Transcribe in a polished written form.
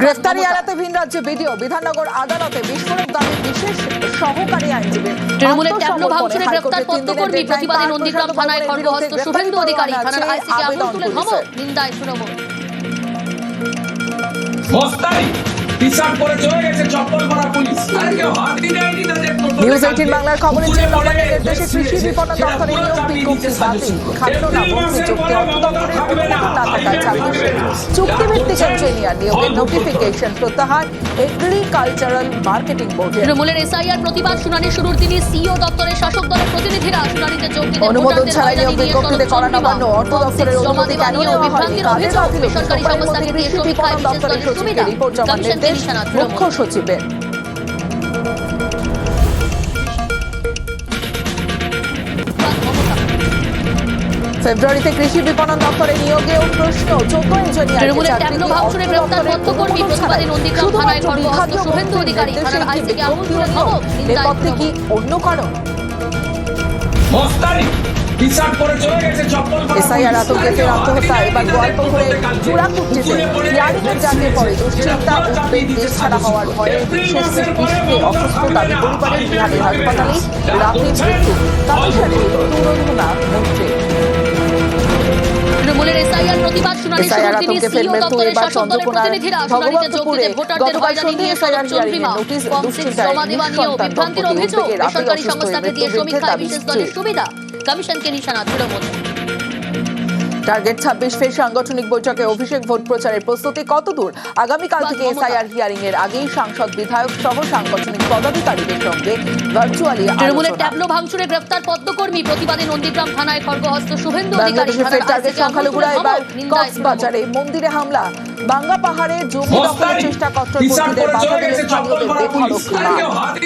গ্রেফতারি এড়াতে ভিন রাজ্যে ভিডিও বিধাননগর আদালতে বিস্ফোরক দাবি বিশেষ সহকারী আইনজীবী। তৃণমূলের ট্যাবলো ভাঙচুরে গ্রেফতার পদ্মকর্মী প্রতিবাদে নন্দীগ্রাম থানায় খড়গহস্ত শুভেন্দু অধিকারী। থানার আইসিকে আঙুল তুলে ধমক, নিন্দায় তৃণমূল। বস্তায় টি-শার্ট পরে চলে গেছে চপ্পল পরা পুলিশ। আরে কেউ হাত দিইনি তাদের টোটো। নিউজ 18 বাংলার খবরে ছিল নবান্নের নির্দেশে কৃষি বিপণন দপ্তরের নিয়োগ বিজ্ঞপ্তি বাতিল। খাদ্য না মন্ত্রী চুক্তি অর্থ দপ্তরের অনুমোদন না থাকায় 40 চুক্তিভিত্তিক ইঞ্জিনিয়ার নিয়োগের নোটিফিকেশন প্রত্যাহার এগ্রিকালচারাল মার্কেটিং বোর্ডের। তৃণমূলের এসআইআর প্রতিবাদ শুনানি শুরুর দিনই সিও দপ্তরের শাসক দলের প্রতিনিধিরা শুনানিতে যোগ দিতে অনুমোদন ছাড়াই নিয়োগ বিজ্ঞপ্তিতে করা নবান্ন অর্থ দপ্তরের জমা অনুমতি দেওয়া কেন নিয়েও নেওয়া হয়নি? বিভ্রান্তির কাদের অভিযোগ। বাতিল? বেসরকারি সংস্থাকে দিয়ে কৃষি সমীক্ষায় বিপণন বিশেষ দপ্তরের দলের সচিবকে সুবিধা। রিপোর্ট জমা কমিশনকে নির্দেশ নিশানা মুখ্য সচিবের। ফেব্রুয়ারিতে কৃষি বিপণন দপ্তরে নিয়োগেও প্রশ্ন। 14 ইঞ্জিনিয়ার তৃণমূলের ট্যাবলো ভাঙচুরে গ্রেফতার পদ্মকর্মী প্রতিবাদে নন্দীগ্রাম থানায় খড়গহস্ত শুভেন্দু অধিকারী। থানার আইসিকে আঙুল তুলে ধমক, নিন্দায় নেপথ্যে কি তৃণমূল। অন্য কারণ? বস্তায় টি-শার্ট পরে চলে গেছে চপ্পল পরা এসআইআর আতঙ্কে ফের আত্মহত্যা। এবার গোয়ালপুরে চূড়াকুটিতে হিয়ারিংয়ের জানতে পরে দুশ্চিন্তা উদ্বেগ দেশ ছাড়া হওয়ার ভয়ে বিশেষ দৃষ্টিতে অসুস্থ দাবি পরিবারের বিহারের হাসপাতালেই রাতে মৃত্যু। কমিশনের তুলনা মন্ত্রী। তৃণমূলের এসআইআর প্রতিবাদ শুনানি শুরুর দিনই সিও দপ্তরের শাসক দলের প্রতিনিধিরা শুনানিতে যোগ দিতে ভোটারদের হয়রানি নিয়ে সড়ক চন্দ্রিমা। ফর্ম 6 জমা দেওয়া নিয়েও বিভ্রান্তির অভিযোগ। বেসরকারি সংস্থাকে দিয়ে সমীক্ষায় বিশেষ দলের সুবিধা। কমিশনকে নিশানা তৃণমূল। টার্গেট 26 ফের সাংগঠনিক বৈঠকে অভিষেক ভোট প্রচারের প্রস্তুতি কতদূর? আগামীকাল থেকে এসআইআর হিয়ারিং এর আগেই সাংসদ বিধায়ক সহ সাংগঠনিক পদাধিকারীদের সঙ্গে ভার্চুয়ালি তৃণমূলের ট্যাবলো ভাঙচুরে গ্রেফতার পদ্মকর্মী প্রতিবাদে নন্দীগ্রাম থানায় খড়গহস্ত শুভেন্দু অধিকারী। বাংলাদেশের ফের টার্গেট সংখ্যালঘুরা এবার কক্সবাজারে মন্দিরে হামলা। বাঙ্গা পাহাড়ে জমি দখলের চেষ্টা কট্টরপন্থীদের বাধা দিলে স্থানীয়দের বেধড়ক মার।